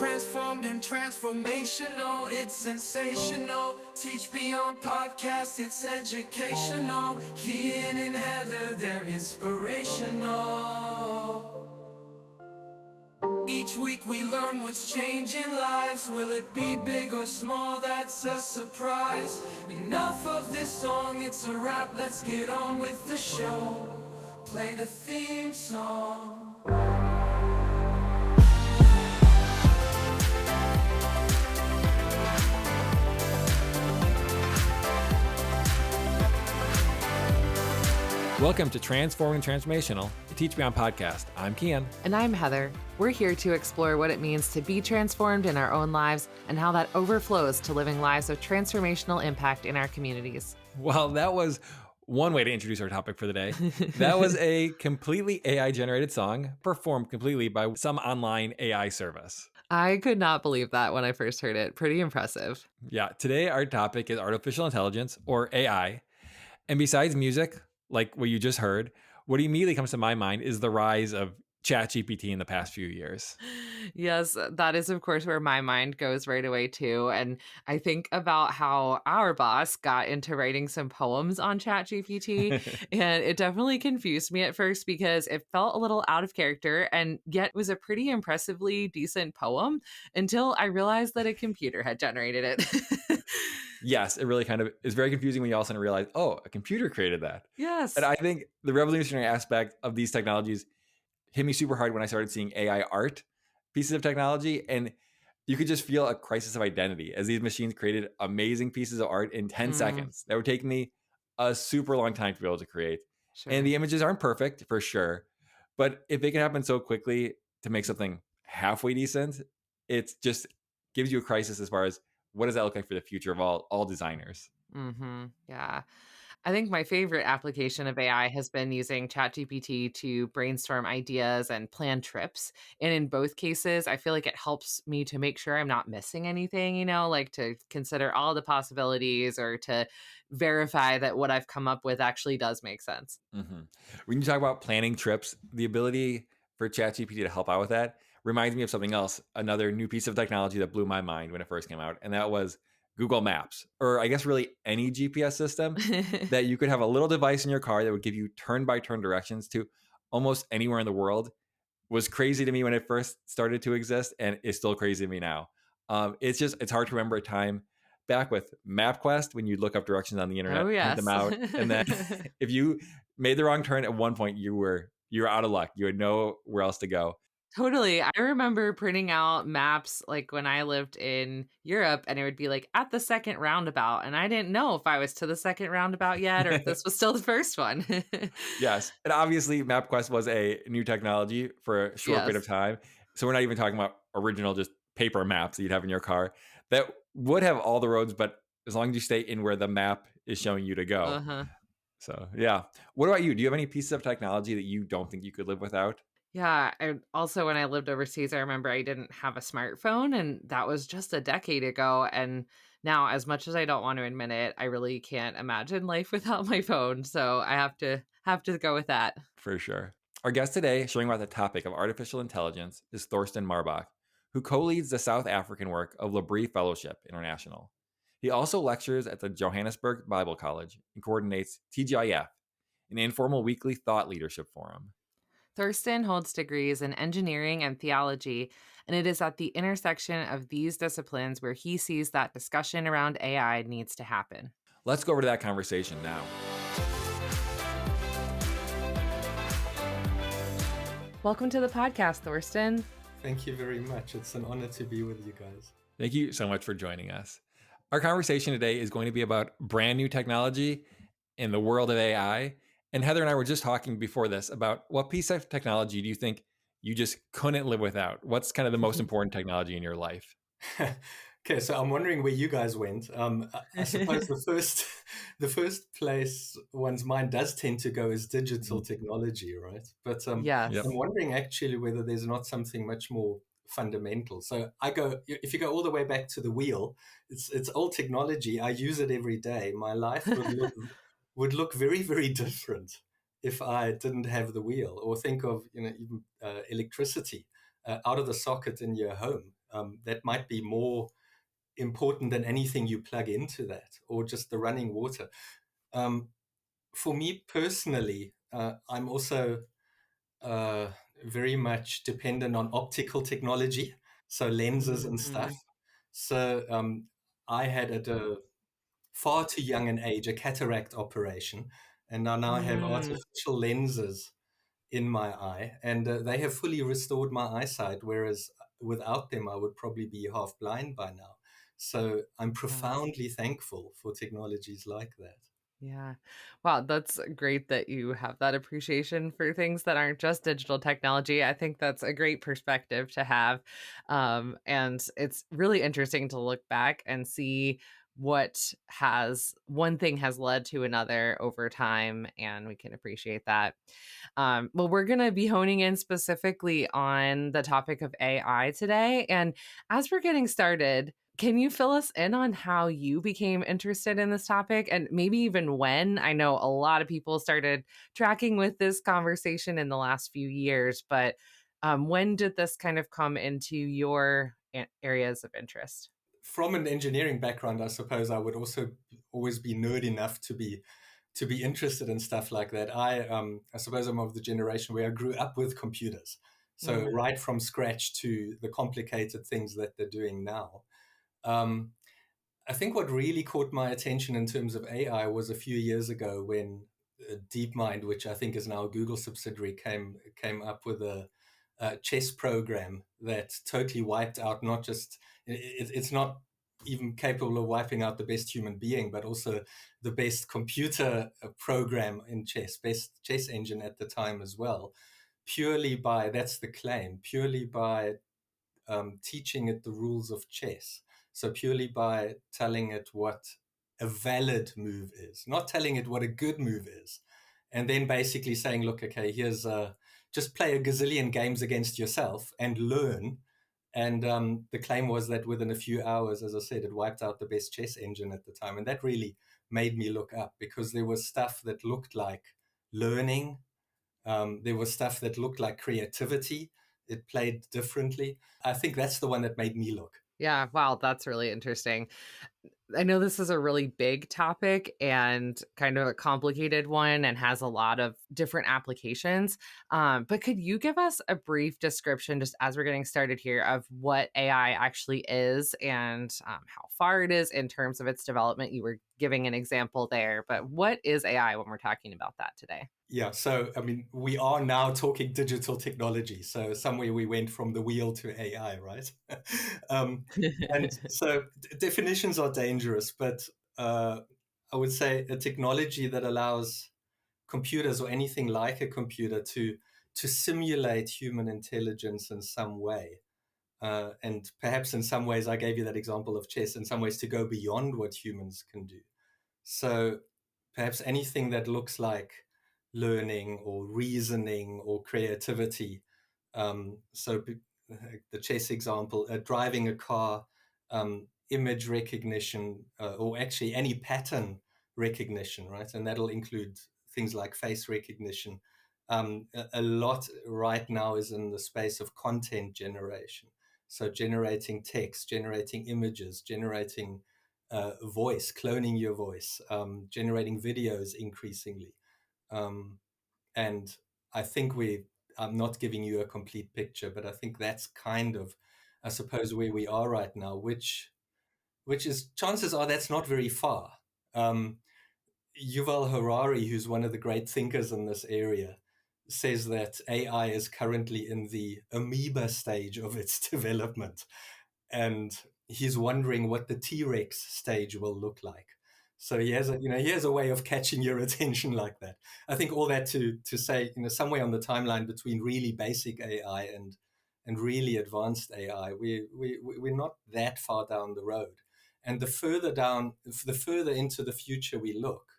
Transformed and transformational, it's sensational. Teach Beyond podcast, it's educational. Ian and Heather, they're inspirational. Each week we learn what's changing lives. Will it be big or small? That's a surprise. Enough of this song, it's a wrap. Let's get on with the show. Play the theme song. Welcome to Transforming Transformational, the Teach Beyond podcast. I'm Kian. And I'm Heather. We're here to explore what it means to be transformed in our own lives and how that overflows to living lives of transformational impact in our communities. Well, that was one way to introduce our topic for the day. That was a completely AI-generated song performed completely by some online AI service. I could not believe that when I first heard it. Pretty impressive. Yeah, today our topic is artificial intelligence, or AI. And besides music, like what you just heard, what immediately comes to my mind is the rise of ChatGPT in the past few years. Yes, that is, of course, where my mind goes right away, too. And I think about how our boss got into writing some poems on ChatGPT. And it definitely confused me at first because it felt a little out of character and yet was a pretty impressively decent poem until I realized that a computer had generated it. Yes, it really kind of is very confusing when you all of a sudden realize, oh, a computer created that. Yes. And I think the revolutionary aspect of these technologies hit me super hard when I started seeing AI art pieces of technology. And you could just feel a crisis of identity as these machines created amazing pieces of art in 10 seconds that would take me a super long time to be able to create. Sure. And the images aren't perfect for sure. But if it can happen so quickly to make something halfway decent, it just gives you a crisis as far as what does that look like for the future of all designers? Yeah. I think my favorite application of AI has been using ChatGPT to brainstorm ideas and plan trips. And in both cases, I feel like it helps me to make sure I'm not missing anything, like to consider all the possibilities or to verify that what I've come up with actually does make sense. When you talk about planning trips, the ability for ChatGPT to help out with that reminds me of something else, another new piece of technology that blew my mind when it first came out. And that was Google Maps, or I guess really any GPS system that you could have a little device in your car that would give you turn-by-turn directions to almost anywhere in the world. Was crazy to me when it first started to exist, and is still crazy to me now. It's hard to remember a time back with MapQuest when you look up directions on the internet, Oh, print them yes. out, and then if you made the wrong turn at one point, you were out of luck. You had nowhere else to go. Totally. I remember printing out maps like when I lived in Europe and it would be like at the second roundabout. And I didn't know if I was to the second roundabout yet or if this was still the first one. Yes. And obviously MapQuest was a new technology for a short bit of Yes. time. So we're not even talking about original just paper maps that you'd have in your car that would have all the roads, but as long as you stay in where the map is showing you to go. Uh-huh. So yeah. What about you? Do you have any pieces of technology that you don't think you could live without? Yeah. Also, when I lived overseas, I remember I didn't have a smartphone and that was just a decade ago. And now, as much as I don't want to admit it, I really can't imagine life without my phone. So I have to go with that. For sure. Our guest today, sharing about the topic of artificial intelligence, is Thorsten Marbach, who co-leads the South African work of Labrie Fellowship International. He also lectures at the Johannesburg Bible College and coordinates TGIF, an informal weekly thought leadership forum. Thorsten holds degrees in engineering and theology, and it is at the intersection of these disciplines where he sees that discussion around AI needs to happen. Let's go over to that conversation now. Welcome to the podcast, Thorsten. Thank you very much. It's an honor to be with you guys. Thank you so much for joining us. Our conversation today is going to be about brand new technology in the world of AI. And Heather and I were just talking before this about what piece of technology do you think you just couldn't live without? What's kind of the most important technology in your life? Okay, so I'm wondering where you guys went. I suppose the first place one's mind does tend to go is digital technology, right? But Yes. I'm wondering actually whether there's not something much more fundamental. So if you go all the way back to the wheel, it's old technology. I use it every day. My life would look very, very different if I didn't have the wheel. Or think of even electricity out of the socket in your home. that might be more important than anything you plug into that, or just the running water. For me personally, I'm also uh, very much dependent on optical technology, so lenses and stuff. Mhm. So I had at a far too young an age a cataract operation, and now I have Mm. artificial lenses in my eye, and they have fully restored my eyesight, whereas without them I would probably be half blind by now. So I'm Wow. profoundly thankful for technologies like that. Yeah. Wow, that's great that you have that appreciation for things that aren't just digital technology. I think that's a great perspective to have. And it's really interesting to look back and see what has one thing has led to another over time, and we can appreciate that. Well, we're going to be honing in specifically on the topic of AI today. And as we're getting started, can you fill us in on how you became interested in this topic and maybe even when? I know a lot of people started tracking with this conversation in the last few years, but when did this kind of come into your areas of interest? From an engineering background, I suppose I would also always be nerd enough to be interested in stuff like that. I suppose I'm of the generation where I grew up with computers, so Mm, right from scratch to the complicated things that they're doing now. Um, I think what really caught my attention in terms of AI was a few years ago when DeepMind, which I think is now a Google subsidiary, came up with a chess program that totally wiped out not just it's not even capable of wiping out the best human being, but also the best computer program in chess, best chess engine at the time as well. Purely by that's the claim, purely by teaching it the rules of chess. So purely by telling it what a valid move is, not telling it what a good move is, and then basically saying, look, okay, here's just play a gazillion games against yourself and learn. And the claim was that within a few hours, as I said, it wiped out the best chess engine at the time. And that really made me look up because there was stuff that looked like learning. There was stuff that looked like creativity. It played differently. I think that's the one that made me look. yeah, wow, that's really interesting. I know this is a really big topic and kind of a complicated one and has a lot of different applications. But could you give us a brief description, just as we're getting started here, of what AI actually is and how far it is in terms of its development? You were giving an example there, but what is AI when we're talking about that today? Yeah, so I mean, we are now talking digital technology. So somewhere we went from the wheel to AI, right? um, and so definitions are dangerous, but I would say a technology that allows computers or anything like a computer to simulate human intelligence in some way. And perhaps in some ways, I gave you that example of chess, in some ways to go beyond what humans can do. So perhaps anything that looks like learning or reasoning or creativity. The chess example, driving a car, image recognition, or actually any pattern recognition, right? And that'll include things like face recognition. A lot right now is in the space of content generation. So generating text, generating images, generating voice, cloning your voice, generating videos increasingly. Um, and I think I'm not giving you a complete picture, but I think that's kind of, I suppose, where we are right now, which is chances are that's not very far. Um, Yuval Harari, who's one of the great thinkers in this area, says that AI is currently in the amoeba stage of its development. And he's wondering what the T-Rex stage will look like. So he has a way of catching your attention like that. I think all that to say, somewhere on the timeline between really basic AI and really advanced AI, we're not that far down the road. And the further into the future we look,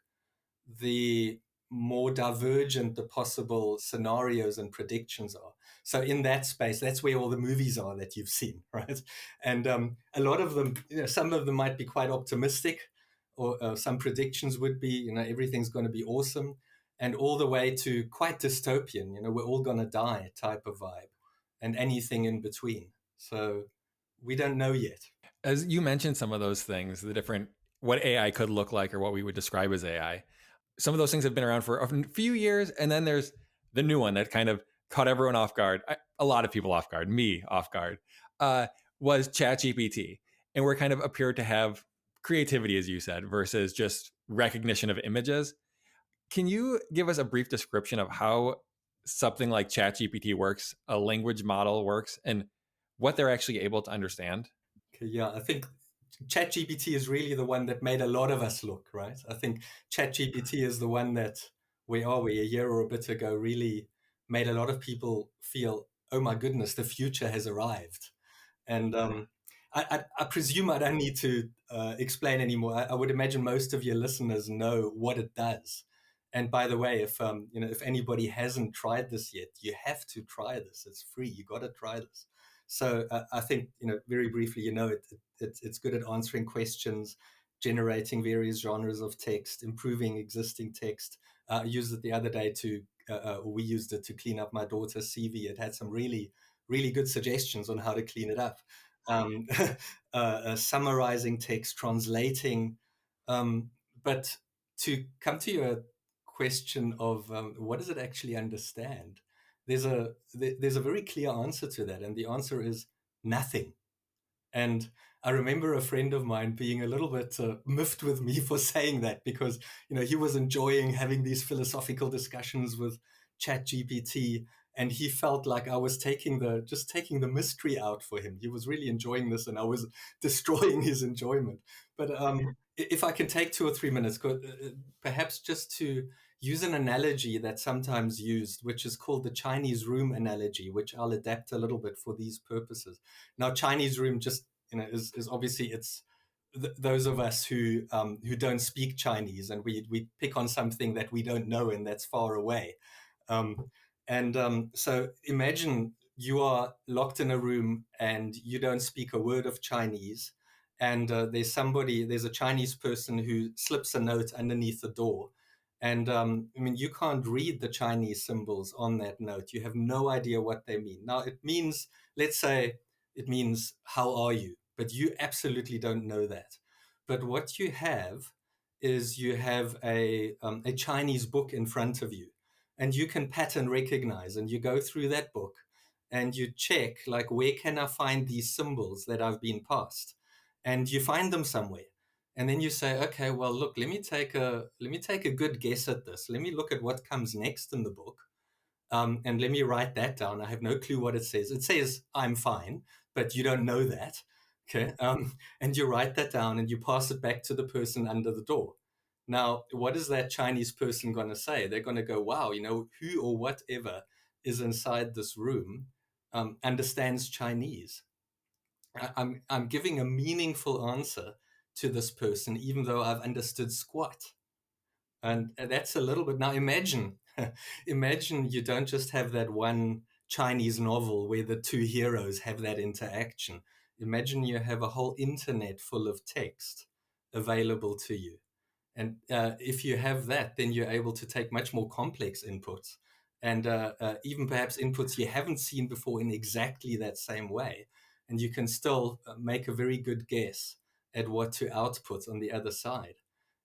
the more divergent the possible scenarios and predictions are. So in that space, that's where all the movies are that you've seen, right? And a lot of them, some of them might be quite optimistic, or some predictions would be, everything's going to be awesome, and all the way to quite dystopian, we're all going to die type of vibe, and anything in between. So we don't know yet. As you mentioned some of those things, the different what AI could look like or what we would describe as AI. Some of those things have been around for a few years, and then there's the new one that kind of caught everyone off guard. A lot of people off guard, me off guard, was ChatGPT, and we're kind of appeared to have creativity, as you said, versus just recognition of images. Can you give us a brief description of how something like ChatGPT works, a language model works, and what they're actually able to understand? Okay, yeah, I think ChatGPT is really the one that made a lot of us look, right? I think ChatGPT is the one that, where are we, a year or a bit ago, really made a lot of people feel, oh my goodness, the future has arrived. And I presume I don't need to explain anymore. I would imagine most of your listeners know what it does. And by the way, if anybody hasn't tried this yet, you have to try this. It's free. You got to try this. So I think, very briefly, it's good at answering questions, generating various genres of text, improving existing text. I used it the other day we used it to clean up my daughter's CV. It had some really, really good suggestions on how to clean it up. Um, summarizing text, translating. But to come to your question of what does it actually understand, there's a very clear answer to that, and the answer is nothing. And I remember a friend of mine being a little bit miffed with me for saying that, because he was enjoying having these philosophical discussions with ChatGPT, and he felt like I was taking the mystery out for him. He was really enjoying this, and I was destroying his enjoyment. But if I can take 2 or 3 minutes, perhaps just to use an analogy that's sometimes used, which is called the Chinese room analogy, which I'll adapt a little bit for these purposes. Now, Chinese room just is obviously it's those of us who don't speak Chinese, and we pick on something that we don't know and that's far away. So imagine you are locked in a room and you don't speak a word of Chinese, and there's a Chinese person who slips a note underneath the door. And you can't read the Chinese symbols on that note. You have no idea what they mean. Now, it means, let's say, it means, how are you? But you absolutely don't know that. But what you have is you have a Chinese book in front of you, and you can pattern recognize, and you go through that book and you check, like, where can I find these symbols that I've been passed? And you find them somewhere. And then you say, okay, well, look, let me take a good guess at this. Let me look at what comes next in the book. And let me write that down. I have no clue what it says. It says, I'm fine, but you don't know that. Okay. And you write that down and you pass it back to the person under the door. Now, what is that Chinese person going to say? They're going to go, wow, who or whatever is inside this room understands Chinese. I'm giving a meaningful answer to this person, even though I've understood squat. And that's a little bit. Now imagine you don't just have that one Chinese novel where the two heroes have that interaction. Imagine you have a whole internet full of text available to you. And if you have that, then you're able to take much more complex inputs, and even perhaps inputs you haven't seen before in exactly that same way. And you can still make a very good guess at what to output on the other side.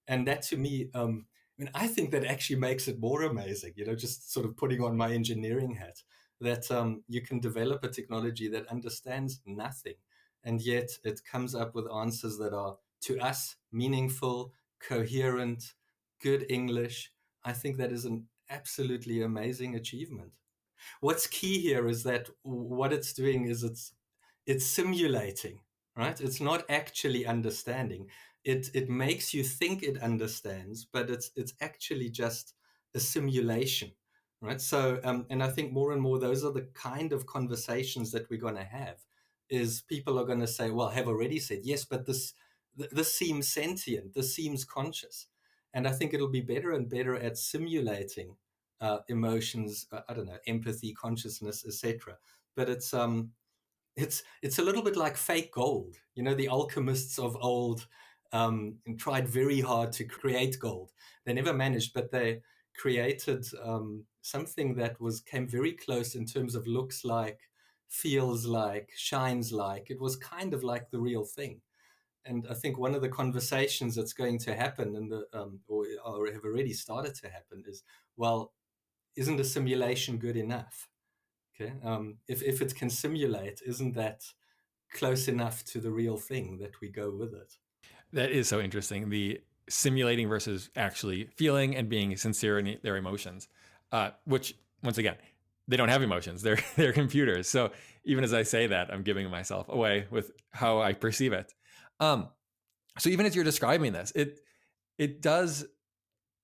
And that, to me, I think that actually makes it more amazing, just sort of putting on my engineering hat, that you can develop a technology that understands nothing, and yet it comes up with answers that are, to us, meaningful, coherent, good English. I think that is an absolutely amazing achievement. What's key here is that what it's doing is it's simulating, right? It's not actually understanding. It makes you think it understands, but it's actually just a simulation, right? So, and I think more and more those are the kind of conversations that we're going to have. Is people are going to say, well, have already said yes, but this seems sentient, this seems conscious, and I think it'll be better and better at simulating emotions. I don't know, empathy, consciousness, etc. But it's a little bit like fake gold. The alchemists of old tried very hard to create gold. They never managed, but they created something that came very close in terms of looks like feels like, shines like. It was kind of like the real thing. And I think one of the conversations that's going to happen in the or have already started to happen is, well, isn't a simulation good enough? Okay, if it can simulate, isn't that close enough to the real thing that we go with it? That is so interesting. The simulating versus actually feeling and being sincere in their emotions, which once again, they don't have emotions. They're computers. So even as I say that, I'm giving myself away with how I perceive it. So even as you're describing this, it does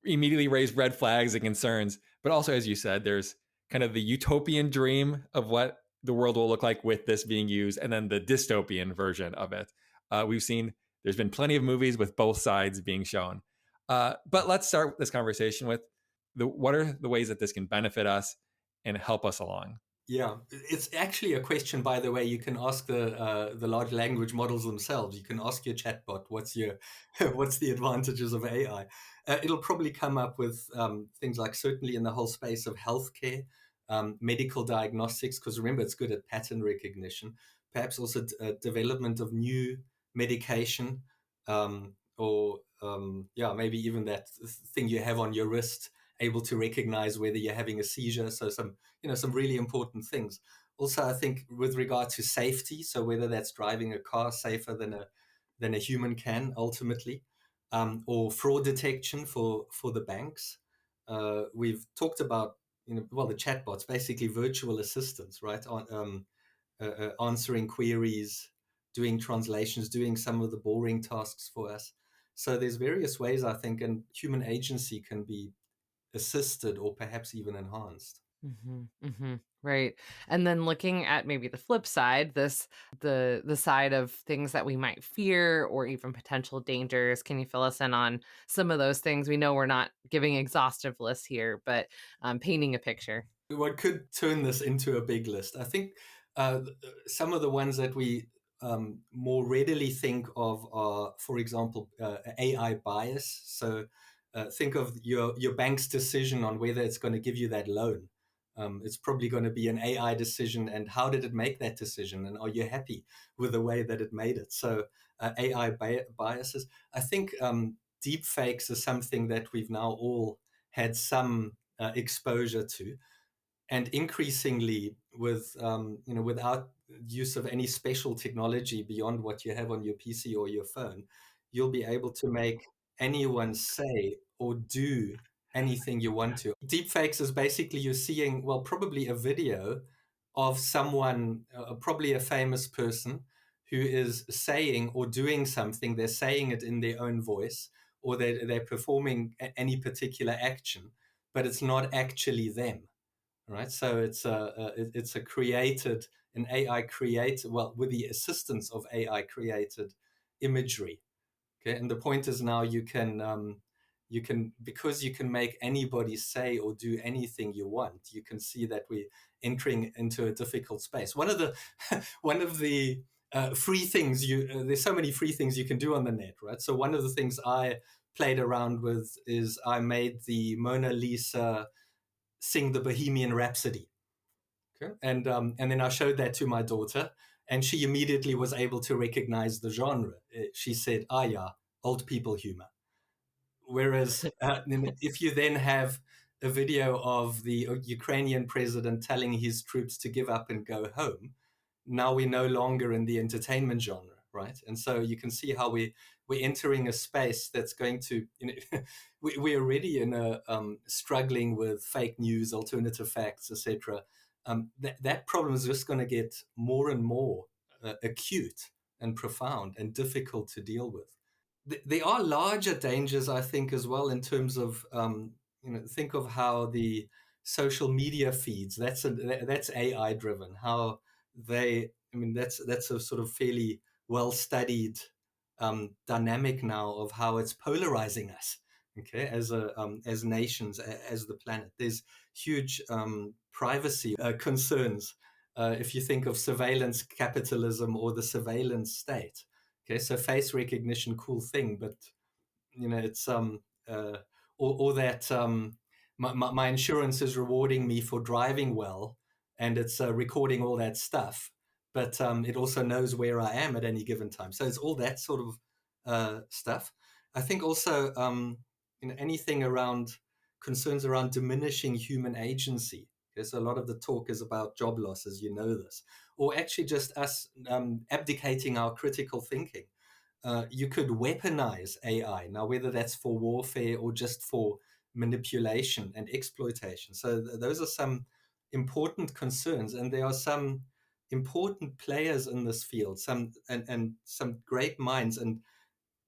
immediately raise red flags and concerns. But also, as you said, there's kind of the utopian dream of what the world will look like with this being used, and then the dystopian version of it. We've seen there's been plenty of movies with both sides being shown. But let's start this conversation with what are the ways that this can benefit us and help us along? Yeah, it's actually a question, by the way, you can ask the large language models themselves. You can ask your chatbot, what's your what's the advantages of AI? It'll probably come up with things like, certainly in the whole space of healthcare, medical diagnostics, because remember, it's good at pattern recognition. Perhaps also development of new medication, or maybe even that thing you have on your wrist, able to recognize whether you're having a seizure. So some really important things. Also, I think with regard to safety, so whether that's driving a car safer than a human can ultimately, or fraud detection for the banks. We've talked about the chatbots, basically virtual assistants, right? Answering queries, doing translations, doing some of the boring tasks for us. So there's various ways, I think, and human agency can be assisted or perhaps even enhanced. Right. And then looking at maybe the flip side, the side of things that we might fear or even potential dangers. Can you fill us in on some of those things? We know we're not giving exhaustive lists here, but painting a picture. One could turn this into a big list. I think some of the ones that we more readily think of are, for example, AI bias. So think of your bank's decision on whether it's going to give you that loan. It's probably going to be an AI decision, and how did it make that decision, and are you happy with the way that it made it? So AI biases. I think deep fakes is something that we've now all had some exposure to, and increasingly without use of any special technology beyond what you have on your PC or your phone, you'll be able to make anyone say or do anything you want to. Deepfakes is basically you're seeing, well, probably a video of someone, probably a famous person, who is saying or doing something. They're saying it in their own voice, or they're performing any particular action, but it's not actually them. Right, so it's a created, an AI created, well, with the assistance of AI created imagery. Okay, and the point is now because you can make anybody say or do anything you want. You can see that we're entering into a difficult space. One of the one of the free things there's so many free things you can do on the net, right? So one of the things I played around with is I made the Mona Lisa sing the Bohemian Rhapsody. Okay. And then I showed that to my daughter, and she immediately was able to recognize the genre. She said, "Ah, yeah, old people humor." Whereas if you then have a video of the Ukrainian president telling his troops to give up and go home, now we're no longer in the entertainment genre, right? And so you can see how we're entering a space that's going to, we're already in a struggling with fake news, alternative facts, etc. That problem is just going to get more and more acute and profound and difficult to deal with. There are larger dangers, I think, as well, in terms of think of how the social media feeds, that's AI driven, how that's a sort of fairly well studied dynamic now of how it's polarizing us, okay, as nations, as the planet. There's huge privacy concerns if you think of surveillance capitalism or the surveillance state. Okay, so face recognition, cool thing, but it's or that my insurance is rewarding me for driving well, and it's recording all that stuff. But it also knows where I am at any given time. So it's all that sort of stuff. I think also anything around concerns around diminishing human agency. Okay, so a lot of the talk is about job losses, you know this, or actually just us abdicating our critical thinking. You could weaponize AI now, whether that's for warfare or just for manipulation and exploitation. So those are some important concerns, and there are some important players in this field, and some great minds, and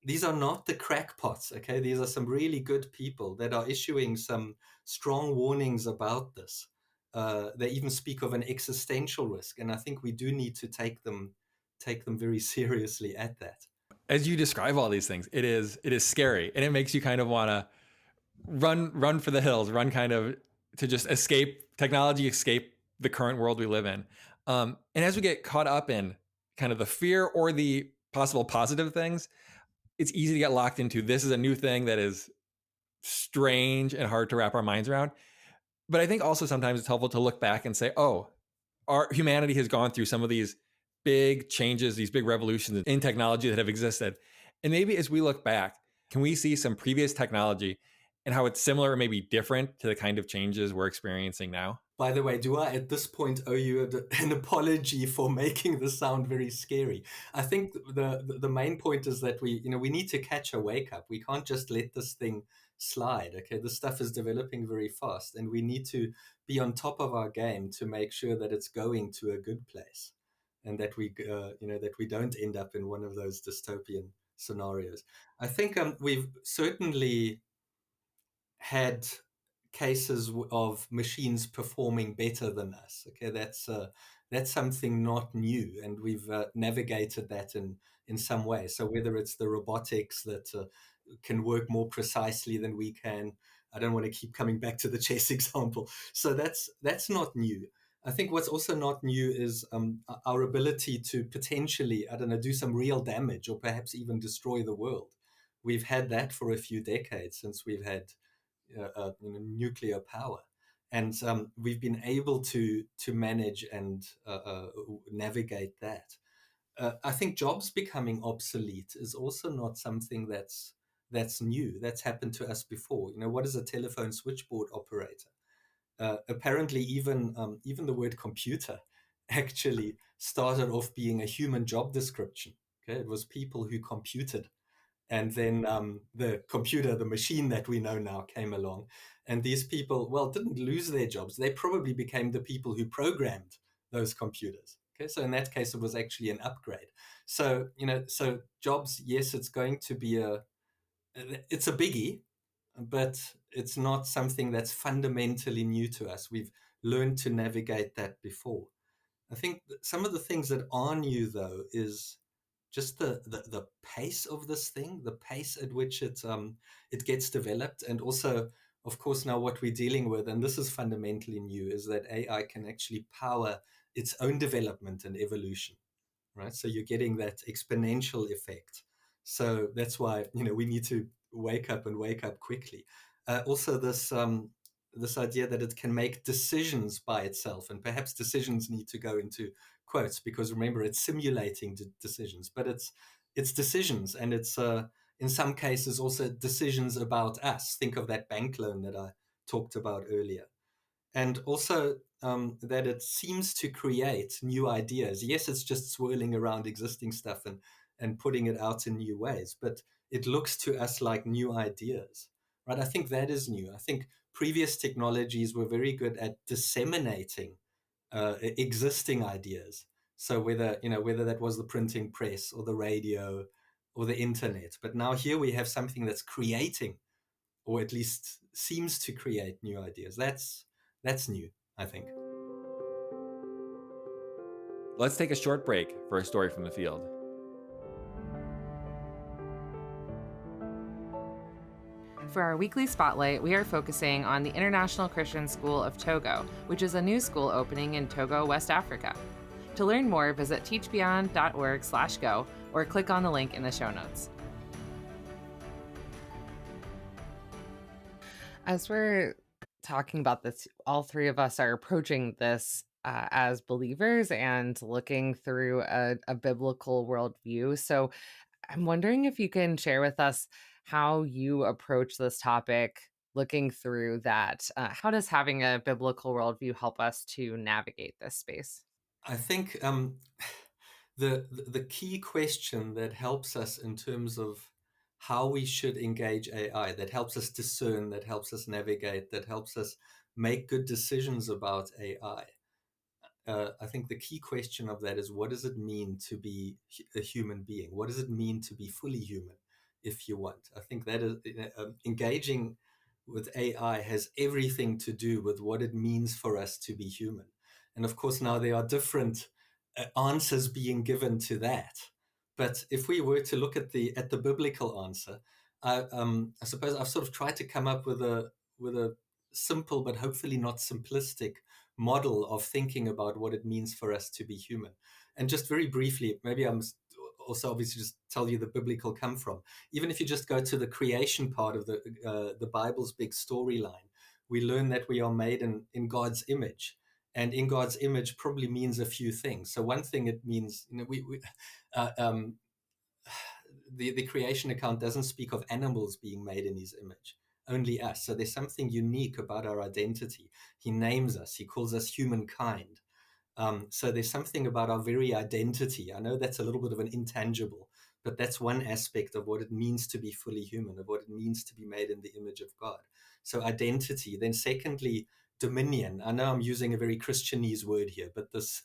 these are not the crackpots. Okay, these are some really good people that are issuing some strong warnings about this. They even speak of an existential risk, and I think we do need to take them very seriously at that. As you describe all these things, it is scary, and it makes you kind of want to run for the hills, run kind of to just escape technology, escape the current world we live in. And as we get caught up in kind of the fear or the possible positive things, it's easy to get locked into this is a new thing that is strange and hard to wrap our minds around. But I think also sometimes it's helpful to look back and say, oh, our humanity has gone through some of these big changes, these big revolutions in technology that have existed. And maybe as we look back, can we see some previous technology and how it's similar or maybe different to the kind of changes we're experiencing now? By the way, do I at this point owe you an apology for making this sound very scary? I think the main point is that we need to catch a wake up. We can't just let this thing slide. Okay, this stuff is developing very fast, and we need to be on top of our game to make sure that it's going to a good place, and that we that we don't end up in one of those dystopian scenarios. I think we've certainly had cases of machines performing better than us. Okay, that's something not new, and we've navigated that in some way. So whether it's the robotics that can work more precisely than we can, I don't want to keep coming back to the chess example. So that's not new. I think what's also not new is our ability to potentially, I don't know, do some real damage or perhaps even destroy the world. We've had that for a few decades since we've had nuclear power, and we've been able to manage and navigate that. I think jobs becoming obsolete is also not something that's new. That's happened to us before. What is a telephone switchboard operator? Apparently, even the word computer actually started off being a human job description. Okay, it was people who computed. And then the computer, the machine that we know now came along. And these people, well, didn't lose their jobs. They probably became the people who programmed those computers. Okay, so in that case, it was actually an upgrade. So, so jobs, yes, it's going to be it's a biggie, but it's not something that's fundamentally new to us. We've learned to navigate that before. I think some of the things that are new, though, is just the pace of this thing, the pace at which it gets developed, and also, of course, now what we're dealing with, and this is fundamentally new, is that AI can actually power its own development and evolution, right? So you're getting that exponential effect. So that's why we need to wake up quickly. Also, this idea that it can make decisions by itself, and perhaps decisions need to go into quotes because remember it's simulating decisions, but it's decisions, and it's in some cases also decisions about us. Think of that bank loan that I talked about earlier, and also that it seems to create new ideas. Yes, it's just swirling around existing stuff and putting it out in new ways, but it looks to us like new ideas, right? I think that is new. I think previous technologies were very good at disseminating existing ideas. So whether that was the printing press or the radio or the internet, but now here we have something that's creating, or at least seems to create new ideas. That's new, I think. Let's take a short break for a story from the field. For our weekly spotlight, we are focusing on the International Christian School of Togo, which is a new school opening in Togo, West Africa. To learn more, visit teachbeyond.org/go or click on the link in the show notes. As we're talking about this, all three of us are approaching this as believers and looking through a biblical worldview. So I'm wondering if you can share with us how you approach this topic, looking through that. How does having a biblical worldview help us to navigate this space? I think the key question that helps us in terms of how we should engage AI, that helps us discern, that helps us navigate, that helps us make good decisions about AI. I think the key question of that is, what does it mean to be a human being? What does it mean to be fully human, if you want? I think that is engaging with AI has everything to do with what it means for us to be human. And of course, now there are different answers being given to that. But if we were to look at the biblical answer, I suppose I've sort of tried to come up with a simple but hopefully not simplistic model of thinking about what it means for us to be human. And just very briefly, maybe I'm also obviously just tell you the biblical come from. Even if you just go to the creation part of the Bible's big storyline, we learn that we are made in God's image. And in God's image probably means a few things. So one thing it means, uh, um, the creation account doesn't speak of animals being made in his image, only us. So there's something unique about our identity. He names us, he calls us humankind. So there's something about our very identity. I know that's a little bit of an intangible, but that's one aspect of what it means to be fully human, of what it means to be made in the image of God. So identity. Then secondly, dominion. I know I'm using a very Christianese word here, but this,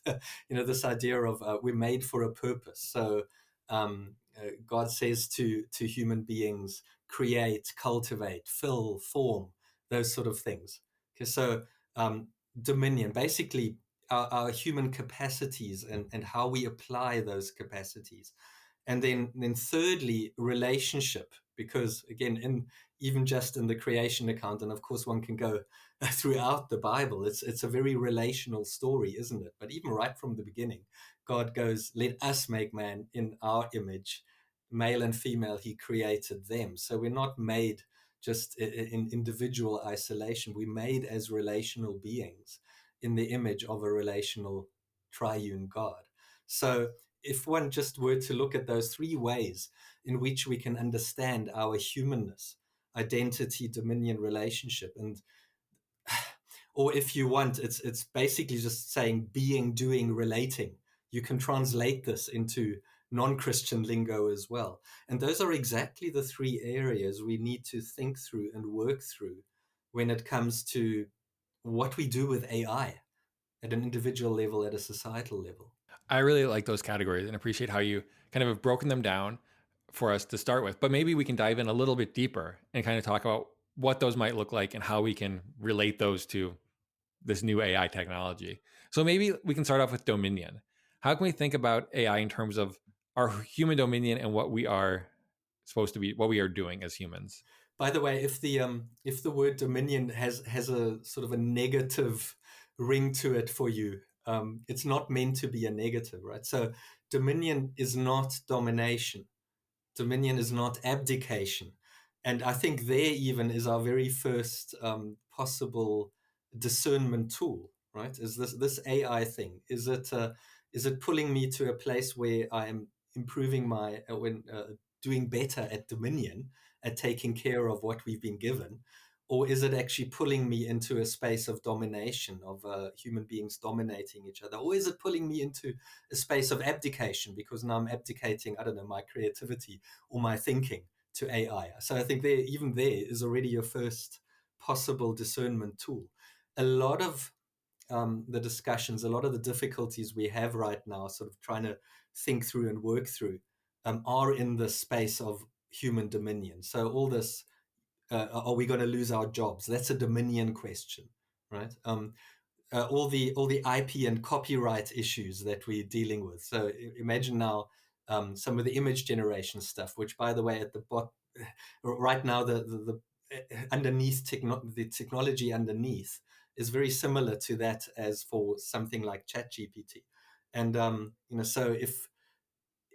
this idea of we're made for a purpose. So God says to human beings, create, cultivate, fill, form, those sort of things. Okay, so dominion, basically our human capacities and how we apply those capacities. And then thirdly, relationship, because again, even just in the creation account, and of course one can go throughout the Bible, it's a very relational story, isn't it? But even right from the beginning, God goes, let us make man in our image, male and female, he created them. So we're not made just in individual isolation. We're made as relational beings in the image of a relational triune God. So if one just were to look at those three ways in which we can understand our humanness, identity, dominion, relationship, and or if you want, it's basically just saying being, doing, relating. You can translate this into non-Christian lingo as well. And those are exactly the three areas we need to think through and work through when it comes to what we do with AI at an individual level, at a societal level. I really like those categories and appreciate how you kind of have broken them down for us to start with. But maybe we can dive in a little bit deeper and kind of talk about what those might look like and how we can relate those to this new AI technology. So maybe we can start off with dominion. How can we think about AI in terms of our human dominion and what we are supposed to be, what we are doing as humans? By the way, if the word dominion has a sort of a negative ring to it for you, it's not meant to be a negative, right? So dominion is not domination. Dominion is not abdication. And I think there even is our very first possible discernment tool, right? Is this AI thing? Is it pulling me to a place where I am improving my doing better at dominion, at taking care of what we've been given, or is it actually pulling me into a space of domination, of human beings dominating each other, or is it pulling me into a space of abdication because now I'm abdicating, I don't know, my creativity or my thinking to AI? So I think even there is already your first possible discernment tool. A lot of the discussions, a lot of the difficulties we have right now, sort of trying to think through and work through, are in the space of human dominion. So all this, are we going to lose our jobs? That's a dominion question, right? All the IP and copyright issues that we're dealing with. So imagine now some of the image generation stuff, which, by the way, at the right now the underneath the technology underneath is very similar to that as for something like ChatGPT. And so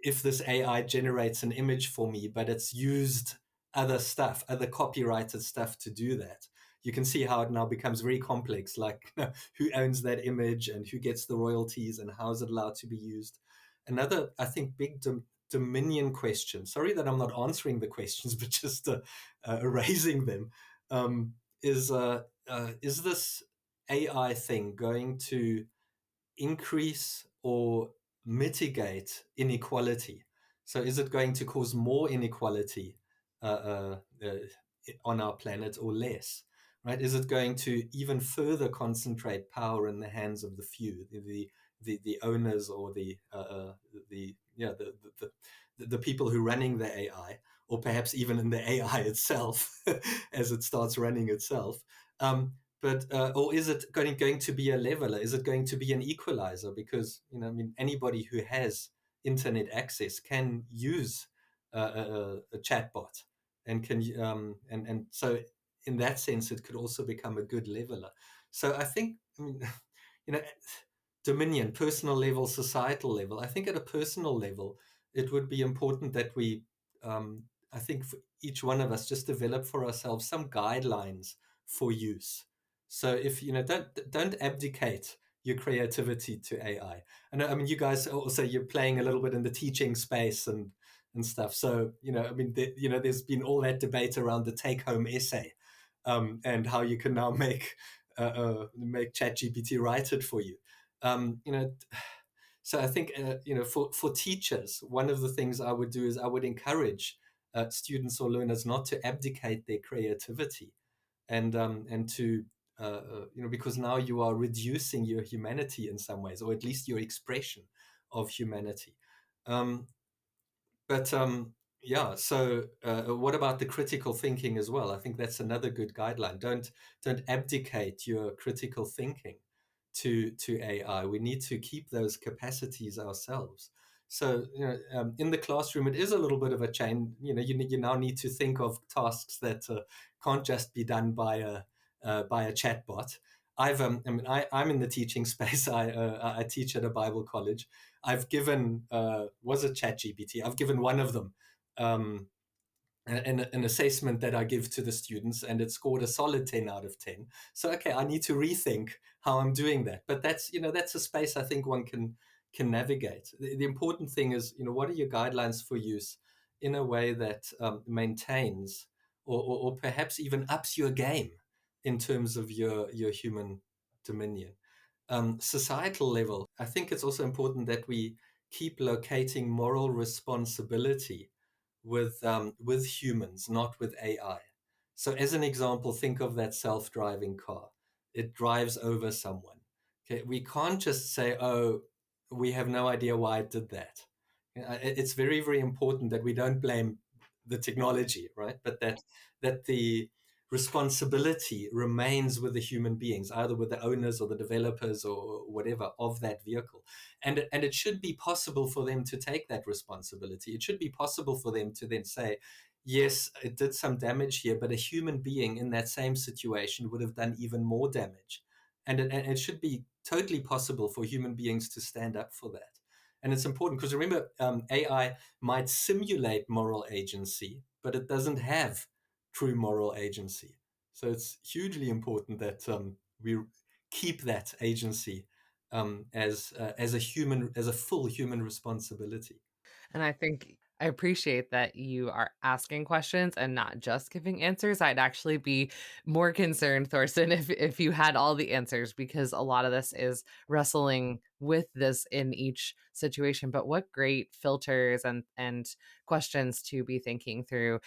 if this AI generates an image for me, but it's used other stuff, other copyrighted stuff to do that, you can see how it now becomes very complex, like who owns that image and who gets the royalties and how is it allowed to be used. Another, I think, big dominion question. Sorry that I'm not answering the questions, but just raising them. Is this AI thing going to increase or mitigate inequality? So is it going to cause more inequality on our planet or less? Right? Is it going to even further concentrate power in the hands of the few, the owners or the people who are running the AI, or perhaps even in the AI itself as it starts running itself? Or is it going to be a leveler? Is it going to be an equalizer? Because I mean, anybody who has internet access can use a chatbot, and can and so in that sense, it could also become a good leveler. So I think, I mean, you know, dominion, personal level, societal level. I think at a personal level, it would be important that we, I think, for each one of us, just develop for ourselves some guidelines for use. So if don't abdicate your creativity to AI. I mean, you guys also, you're playing a little bit in the teaching space and stuff. So I mean, there's been all that debate around the take-home essay, and how you can now make ChatGPT write it for you. So I think for teachers, one of the things I would do is I would encourage students or learners not to abdicate their creativity, and to because now you are reducing your humanity in some ways, or at least your expression of humanity. But yeah, so what about the critical thinking as well? I think that's another good guideline. Don't abdicate your critical thinking to AI. We need to keep those capacities ourselves. So in the classroom, it is a little bit of a chain. You now need to think of tasks that can't just be done by a chatbot. I'm in the teaching space. I teach at a Bible college. I've given was it ChatGPT? I've given one of them um, an assessment that I give to the students, and it scored a solid 10 out of 10. So okay, I need to rethink how I'm doing that. But that's a space I think one can navigate. The important thing is what are your guidelines for use in a way that maintains or perhaps even ups your game in terms of your human dominion. Societal level, I think it's also important that we keep locating moral responsibility with humans, not with AI. So, as an example, think of that self-driving car. It drives over someone. Okay, we can't just say, "Oh, we have no idea why it did that." It's very, very important that we don't blame the technology, right? But that the responsibility remains with the human beings, either with the owners or the developers or whatever of that vehicle. And it should be possible for them to take that responsibility. It should be possible for them to then say, yes, it did some damage here, but a human being in that same situation would have done even more damage. And it should be totally possible for human beings to stand up for that. And it's important because remember, AI might simulate moral agency, but it doesn't have true moral agency. So it's hugely important that we keep that agency as a full human responsibility. And I think I appreciate that you are asking questions and not just giving answers. I'd actually be more concerned, Thorsten, if you had all the answers, because a lot of this is wrestling with this in each situation. But what great filters and questions to be thinking through.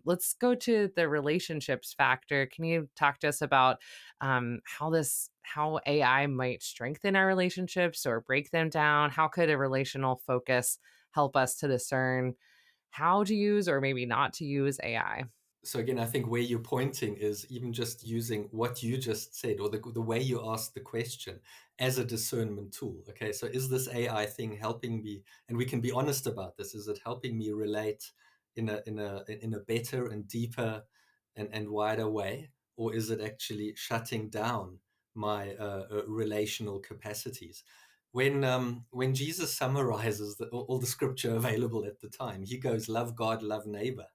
Let's go to the relationships factor. Can you talk to us about how AI might strengthen our relationships or break them down? How could a relational focus help us to discern how to use or maybe not to use AI? So again, I think where you're pointing is even just using what you just said, or the way you asked the question, as a discernment tool. Okay, so is this AI thing helping me? And we can be honest about this. Is it helping me relate in a better and deeper and wider way, or is it actually shutting down my relational capacities? When Jesus summarizes all the scripture available at the time, he goes, "Love God, love neighbor."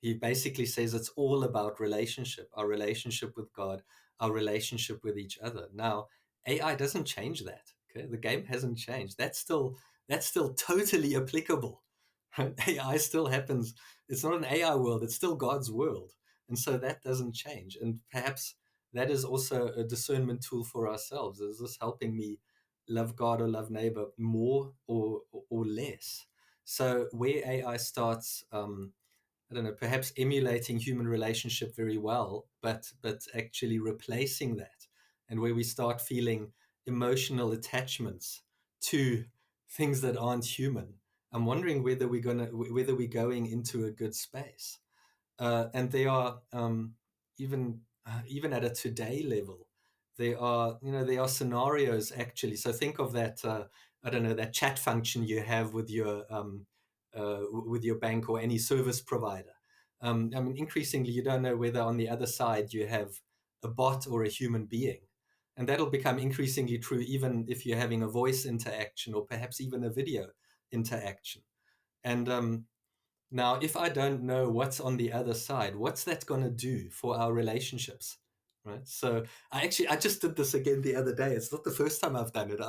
He basically says it's all about relationship, our relationship with God, our relationship with each other. Now, AI doesn't change that. Okay, the game hasn't changed. That's still totally applicable. Right? AI still happens. It's not an AI world. It's still God's world, and so that doesn't change. And perhaps that is also a discernment tool for ourselves. Is this helping me love God or love neighbor more or less? So where AI starts, I don't know, perhaps emulating human relationship very well, but actually replacing that, and where we start feeling emotional attachments to things that aren't human. I'm wondering whether we're going into a good space. And they are even at a today level, there are scenarios actually. So think of that I don't know, that chat function you have with your bank or any service provider. I mean, increasingly you don't know whether on the other side you have a bot or a human being, and that'll become increasingly true even if you're having a voice interaction or perhaps even a video interaction. And now, if I don't know what's on the other side, what's that going to do for our relationships? Right. So I just did this again the other day. It's not the first time I've done it.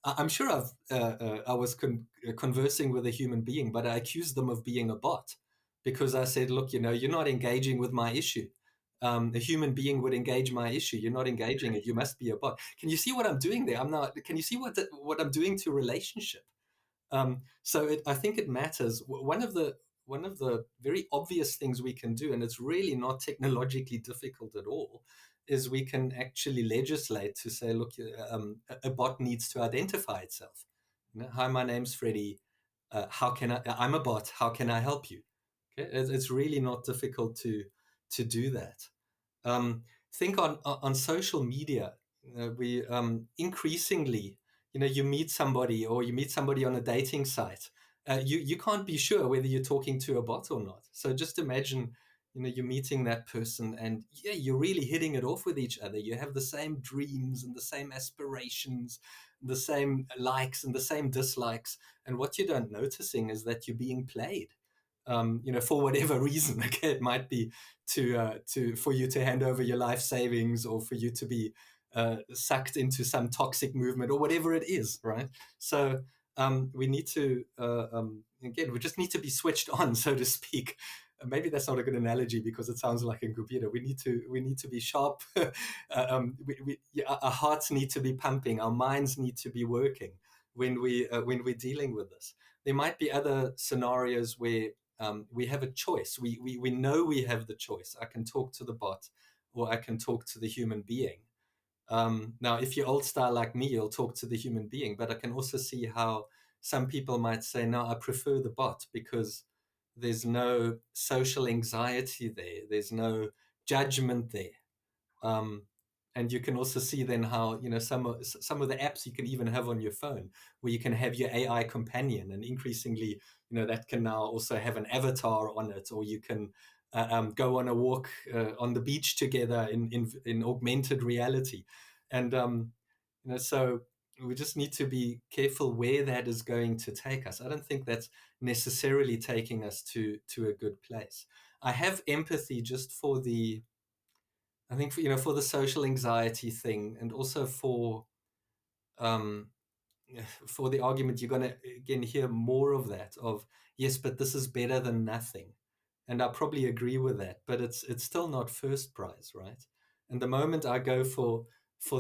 I'm sure I was conversing with a human being, but I accused them of being a bot because I said, look, you're not engaging with my issue. A human being would engage my issue. You're not engaging it. You must be a bot. Can you see what I'm doing there? Can you see what I'm doing to relationship? So I think it matters. One of the very obvious things we can do, and it's really not technologically difficult at all, is we can actually legislate to say, look, a bot needs to identify itself. Hi, my name's Freddie. I'm a bot. How can I help you? Okay, it's really not difficult to do that. Think on social media. We increasingly, you meet somebody or you meet somebody on a dating site. You can't be sure whether you're talking to a bot or not. So just imagine, you're meeting that person and yeah, you're really hitting it off with each other. You have the same dreams and the same aspirations, the same likes and the same dislikes. And what you don't noticing is that you're being played. For whatever reason. Okay, it might be for you to hand over your life savings, or for you to be sucked into some toxic movement, or whatever it is, right? So we need to again, we just need to be switched on, so to speak. Maybe that's not a good analogy because it sounds like a computer. We need to be sharp. Our hearts need to be pumping. Our minds need to be working when we're dealing with this. There might be other scenarios where we have a choice. We know we have the choice. I can talk to the bot, or I can talk to the human being. Now, if you're old style like me, you'll talk to the human being. But I can also see how some people might say, no, I prefer the bot because there's no social anxiety there. There's no judgment there. And you can also see then how, some of the apps you can even have on your phone, where you can have your AI companion, and increasingly, that can now also have an avatar on it, or you can go on a walk on the beach together in augmented reality. And so we just need to be careful where that is going to take us. I don't think that's necessarily taking us to a good place. I have empathy just for the social anxiety thing, and also for the argument. You're going to again hear more of that, of yes, but this is better than nothing, and I probably agree with that, but it's still not first prize, right? And the moment I go for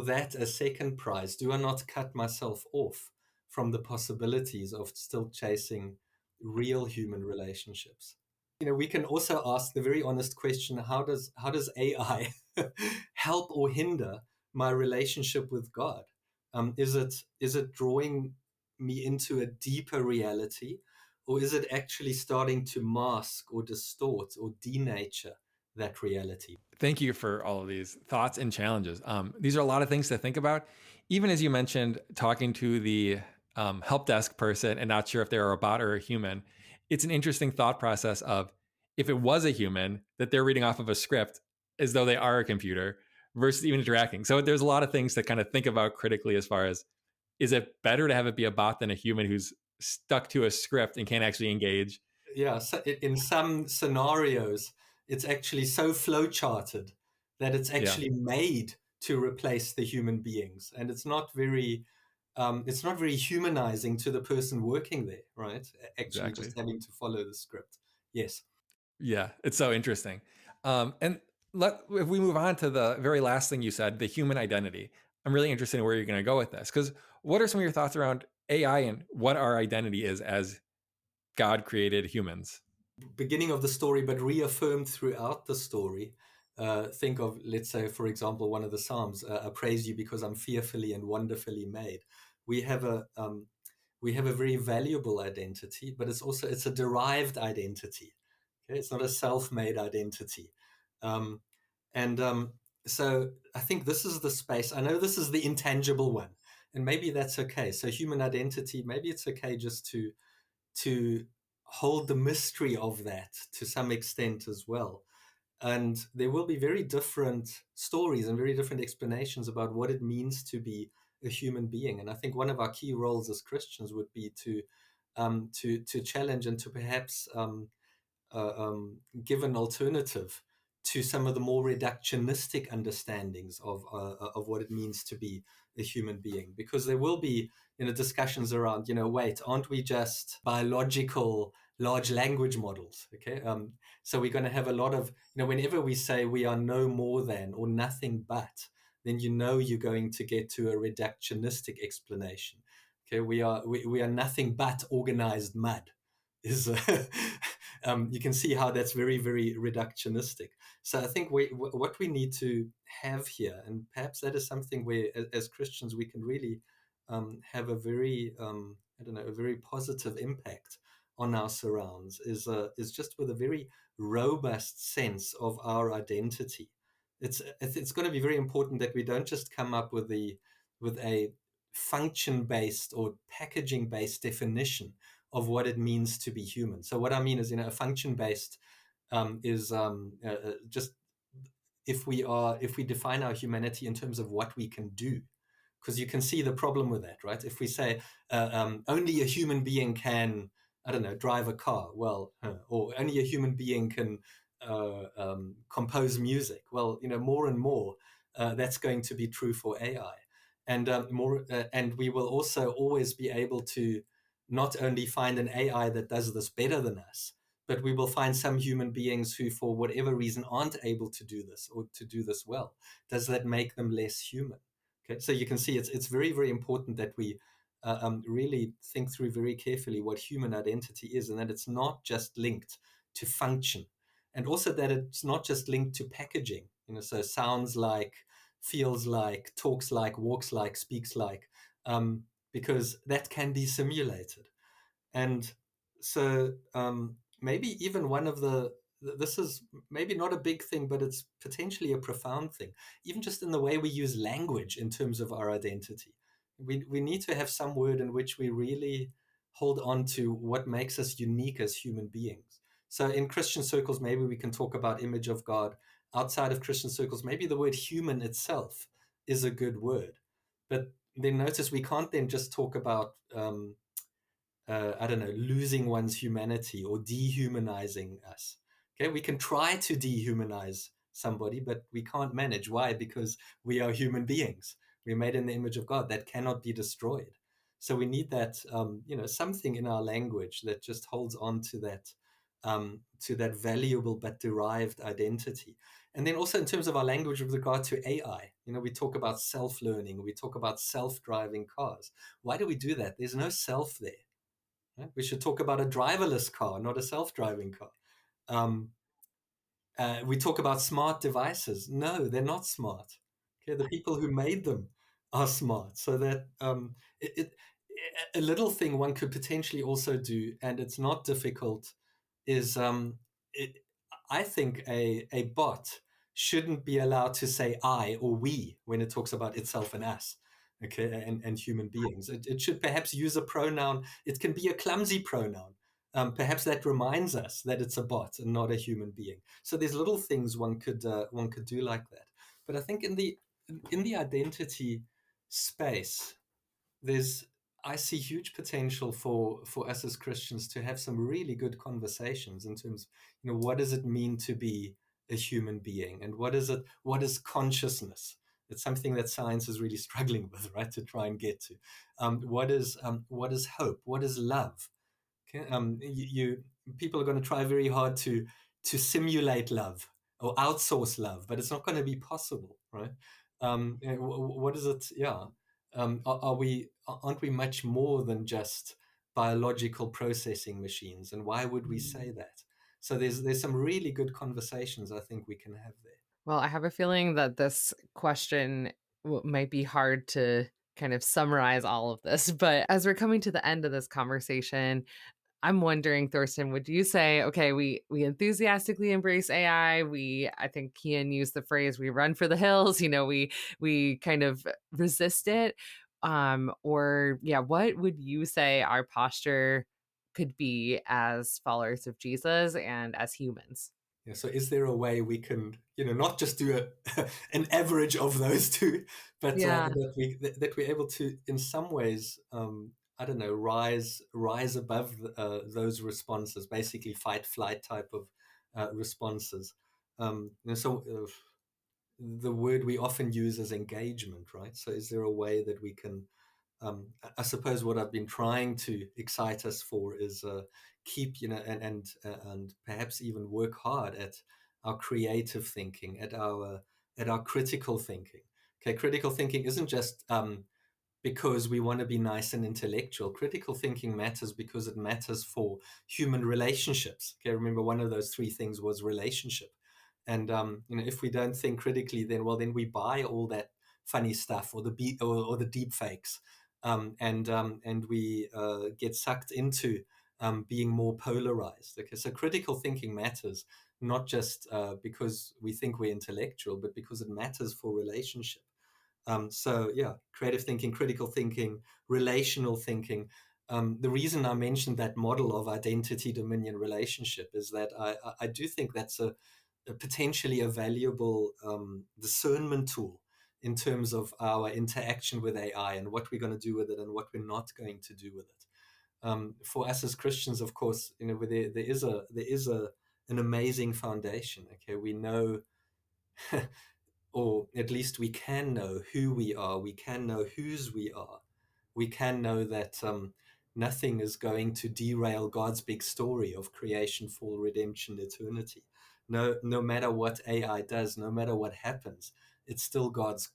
that a second prize, do I not cut myself off from the possibilities of still chasing real human relationships? We can also ask the very honest question: how does AI help or hinder my relationship with God? Is it drawing me into a deeper reality, or is it actually starting to mask or distort or denature that reality? Thank you for all of these thoughts and challenges. These are a lot of things to think about. Even as you mentioned, talking to the help desk person and not sure if they're a bot or a human, it's an interesting thought process of, if it was a human, that they're reading off of a script as though they are a computer versus even interacting. So there's a lot of things to kind of think about critically, as far as, is it better to have it be a bot than a human who's stuck to a script and can't actually engage? yeah, so in some scenarios, it's actually so flow-charted that it's Yeah, actually made to replace the human beings, and it's not very humanizing to the person working there, right? Actually, just exactly. having to follow the script. Yes. Yeah, it's so interesting. And if we move on to the very last thing you said, the human identity, I'm really interested in where you're going to go with this. Because what are some of your thoughts around AI and what our identity is as God created humans? Beginning of the story, but reaffirmed throughout the story. Think of, let's say, for example, one of the Psalms: "I praise you because I'm fearfully and wonderfully made." We have a we have a very valuable identity, but it's a derived identity. Okay? It's not a self-made identity, um, and so I think this is the space. I know this is the intangible one, and maybe that's okay. So human identity, maybe it's okay just to hold the mystery of that to some extent as well. And there will be very different stories and very different explanations about what it means to be a human being. And I think one of our key roles as Christians would be to challenge and to perhaps give an alternative to some of the more reductionistic understandings of what it means to be a human being, because there will be discussions around wait, aren't we just biological large language models? Okay, so we're going to have a lot of whenever we say we are no more than or nothing but, then you're going to get to a reductionistic explanation. Okay, we are nothing but organized mud is you can see how that's very, very reductionistic. So I think what we need to have here, and perhaps that is something where, as Christians, we can really have a very, I don't know, a very positive impact on our surrounds, is just with a very robust sense of our identity. It's going to be very important that we don't just come up with a function based or packaging based definition of what it means to be human. So what I mean is, a function based is just if we define our humanity in terms of what we can do, because you can see the problem with that, right? If we say only a human being can, I don't know, drive a car, well, or only a human being can compose music, well, more and more that's going to be true for AI, and and we will also always be able to not only find an AI that does this better than us, but we will find some human beings who, for whatever reason, aren't able to do this or to do this well. Does that make them less human? Okay, so you can see it's very, very important that we really think through very carefully what human identity is, and that it's not just linked to function, and also that it's not just linked to packaging. So sounds like, feels like, talks like, walks like, speaks like, because that can be simulated. And so maybe even one of this is maybe not a big thing, but it's potentially a profound thing, even just in the way we use language in terms of our identity. We need to have some word in which we really hold on to what makes us unique as human beings. So in Christian circles, maybe we can talk about image of God. Outside of Christian circles, maybe the word human itself is a good word. But then notice we can't then just talk about I don't know, losing one's humanity or dehumanizing us. Okay, we can try to dehumanize somebody, but we can't manage. Why? Because we are human beings. We're made in the image of God. That cannot be destroyed. So we need that, something in our language that just holds on to that valuable but derived identity. And then also in terms of our language with regard to AI, we talk about self-learning, we talk about self-driving cars. Why do we do that? There's no self there. Yeah, we should talk about a driverless car, not a self-driving car. Um, we talk about smart devices. No, they're not smart. Okay, the people who made them are smart. So that a little thing one could potentially also do, and it's not difficult, is it, I think a bot shouldn't be allowed to say I or we when it talks about itself and us, okay, and human beings. It should perhaps use a pronoun. It can be a clumsy pronoun. Perhaps that reminds us that it's a bot and not a human being. So there's little things one could do like that. But I think in the identity space, there's I see huge potential for us as Christians to have some really good conversations in terms, what does it mean to be a human being, and what is consciousness? It's something that science is really struggling with, right? To try and get to. What is hope? What is love? Okay, people are going to try very hard to simulate love or outsource love, but it's not going to be possible, right? What is it? Yeah, aren't we much more than just biological processing machines? And why would we say that? So there's some really good conversations I think we can have there. Well, I have a feeling that this question might be hard to kind of summarize all of this, but as we're coming to the end of this conversation, I'm wondering, Thorsten, would you say, okay, we enthusiastically embrace AI. I think Kian used the phrase, we run for the hills, we kind of resist it. Or yeah, what would you say our posture could be as followers of Jesus and as humans? Yeah, so is there a way we can, not just do an average of those two, but Yeah. that we're able to, in some ways, I don't know, rise above those responses, basically fight flight type of responses. The word we often use is engagement, right? So is there a way that we can, I suppose what I've been trying to excite us for is keep, and perhaps even work hard at our creative thinking, at our critical thinking. Okay, critical thinking isn't just because we want to be nice and intellectual. Critical thinking matters because it matters for human relationships. Okay, remember one of those three things was relationship. And if we don't think critically, then we buy all that funny stuff or the deep fakes, and we get sucked into being more polarized. Okay, so critical thinking matters not just because we think we're intellectual, but because it matters for relationship. So yeah, creative thinking, critical thinking, relational thinking. The reason I mentioned that model of identity, dominion, relationship is that I do think that's a potentially a valuable discernment tool in terms of our interaction with AI and what we're going to do with it and what we're not going to do with it. For us as Christians, of course, there is an amazing foundation. Okay, we know or at least we can know who we are, we can know whose we are, we can know that nothing is going to derail God's big story of creation, fall, redemption, eternity. No matter what AI does, no matter what happens, it's still God's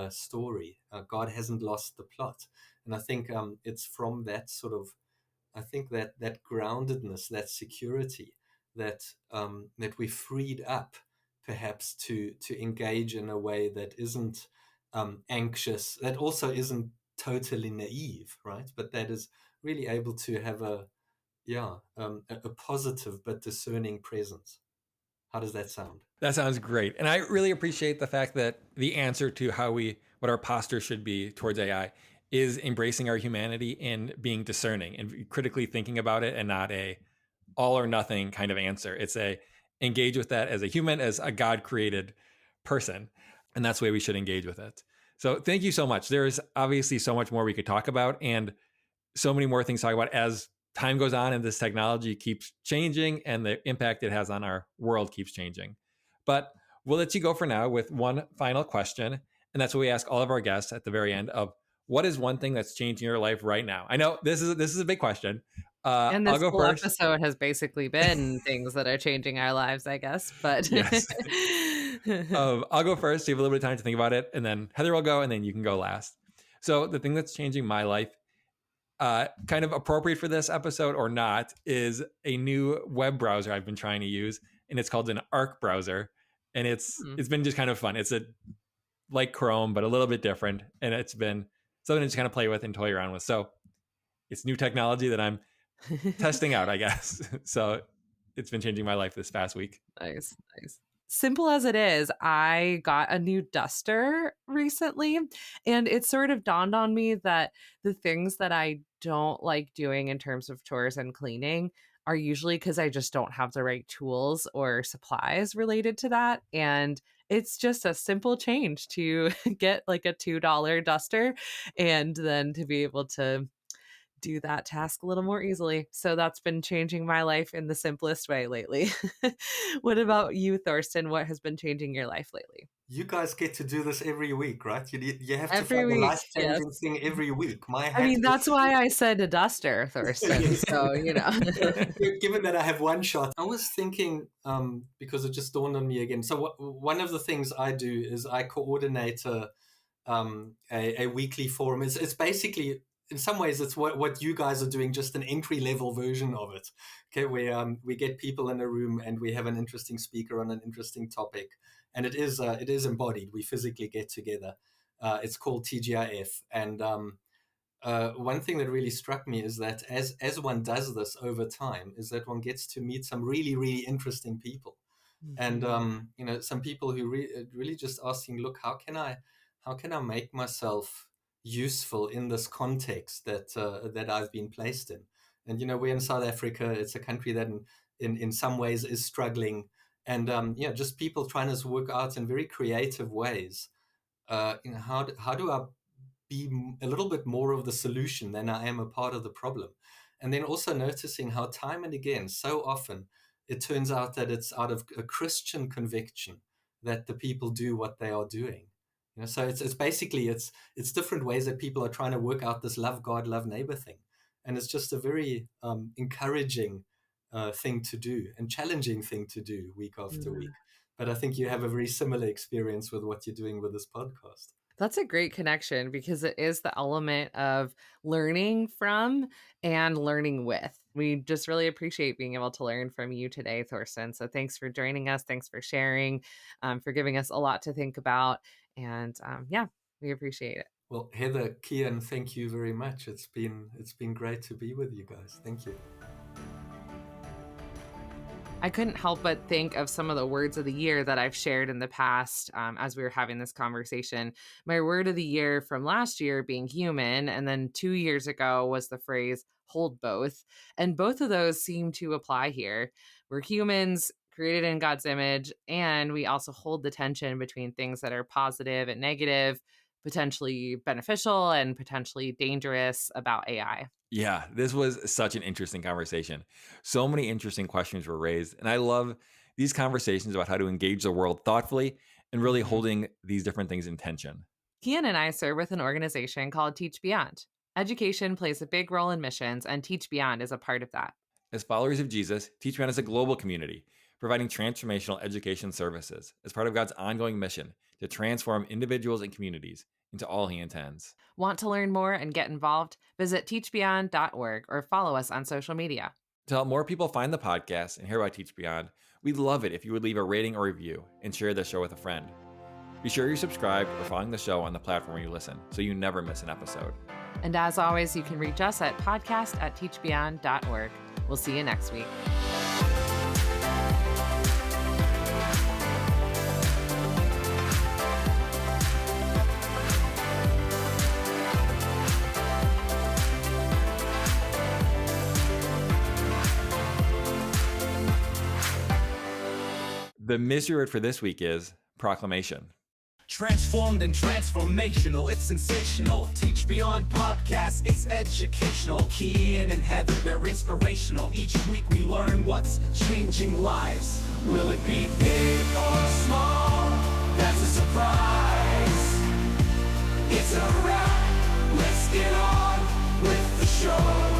story. God hasn't lost the plot. And I think it's from that sort of, I think that groundedness, that security, that we're freed up, perhaps to engage in a way that isn't anxious, that also isn't totally naive, right? But that is really able to have a positive but discerning presence. How does that sound? That sounds great. And I really appreciate the fact that the answer to what our posture should be towards AI is embracing our humanity and being discerning and critically thinking about it, and not a all or nothing kind of answer. It's engage with that as a human, as a God created person. And that's the way we should engage with it. So thank you so much. There's obviously so much more we could talk about, and so many more things to talk about as time goes on and this technology keeps changing and the impact it has on our world keeps changing. But we'll let you go for now with one final question. And that's what we ask all of our guests at the very end of, what is one thing that's changing your life right now? I know this is a big question. And I'll this go whole first. episode has basically been things that are changing our lives, I guess. But Yes. I'll go first. So you have a little bit of time to think about it. And then Heather will go, and then you can go last. So the thing that's changing my life, kind of appropriate for this episode or not, is a new web browser I've been trying to use, and it's called an Arc browser, and it's been just kind of fun. It's like Chrome, but a little bit different, and it's been something to just kind of play with and toy around with. So it's new technology that I'm testing out, I guess. So it's been changing my life this past week. Nice, nice. Simple as it is, I got a new duster recently, and it sort of dawned on me that the things that I don't like doing in terms of chores and cleaning are usually because I just don't have the right tools or supplies related to that. And it's just a simple change to get like a $2 duster and then to be able to do that task a little more easily. So that's been changing my life in the simplest way lately. What about you, Thorsten? What has been changing your life lately? You guys get to do this every week, right? You have to Every find a week, yes. life-changing thing every week. My I hat mean, that's why I said a duster, Thorsten. Yes. So, you know. Given that I have one shot, I was thinking, because it just dawned on me again. So one of the things I do is I coordinate a weekly forum. It's basically, in some ways, it's what you guys are doing, just an entry level version of it. Okay, where we get people in a room and we have an interesting speaker on an interesting topic, and it is embodied. We physically get together. It's called TGIF, and one thing that really struck me is that as one does this over time, is that one gets to meet some really really interesting people, and Mhm. some people who really just asking, look, how can I make myself useful in this context that I've been placed in. And we're in South Africa. It's a country that in some ways is struggling, and just people trying to work out in very creative ways. How do I be a little bit more of the solution than I am a part of the problem? And then also noticing how time and again, so often, it turns out that it's out of a Christian conviction that the people do what they are doing. So it's basically it's different ways that people are trying to work out this love God, love neighbor thing, and it's just a very encouraging thing to do and challenging thing to do week after Mm. week. But I think you have a very similar experience with what you're doing with this podcast. That's a great connection because it is the element of learning from and learning with. We just really appreciate being able to learn from you today, Thorsten. So thanks for joining us. Thanks for sharing, for giving us a lot to think about. And yeah, we appreciate it. Well, Heather, Kian, thank you very much. It's been great to be with you guys. Thank you. I couldn't help but think of some of the words of the year that I've shared in the past as we were having this conversation. My word of the year from last year being human, and then 2 years ago was the phrase hold both. And both of those seem to apply here. We're humans created in God's image, and we also hold the tension between things that are positive and negative, potentially beneficial and potentially dangerous about AI. Yeah, this was such an interesting conversation. So many interesting questions were raised. And I love these conversations about how to engage the world thoughtfully and really Mhm. holding these different things in tension. Kian and I serve with an organization called Teach Beyond. Education plays a big role in missions, and Teach Beyond is a part of that. As followers of Jesus, Teach Man is a global community providing transformational education services as part of God's ongoing mission to transform individuals and communities into all he intends. Want to learn more and get involved? Visit teachbeyond.org or follow us on social media. To help more people find the podcast and hear about Teach Beyond, we'd love it if you would leave a rating or review and share the show with a friend. Be sure you're subscribed or following the show on the platform where you listen so you never miss an episode. And as always, you can reach us at podcast@teachbeyond.org. We'll see you next week. The mystery word for this week is proclamation. Transformed and transformational, it's sensational. Teach Beyond podcast, it's educational. Kian and Heather, they're inspirational. Each week we learn what's changing lives. Will it be big or small? That's a surprise. It's a wrap, let's get on with the show.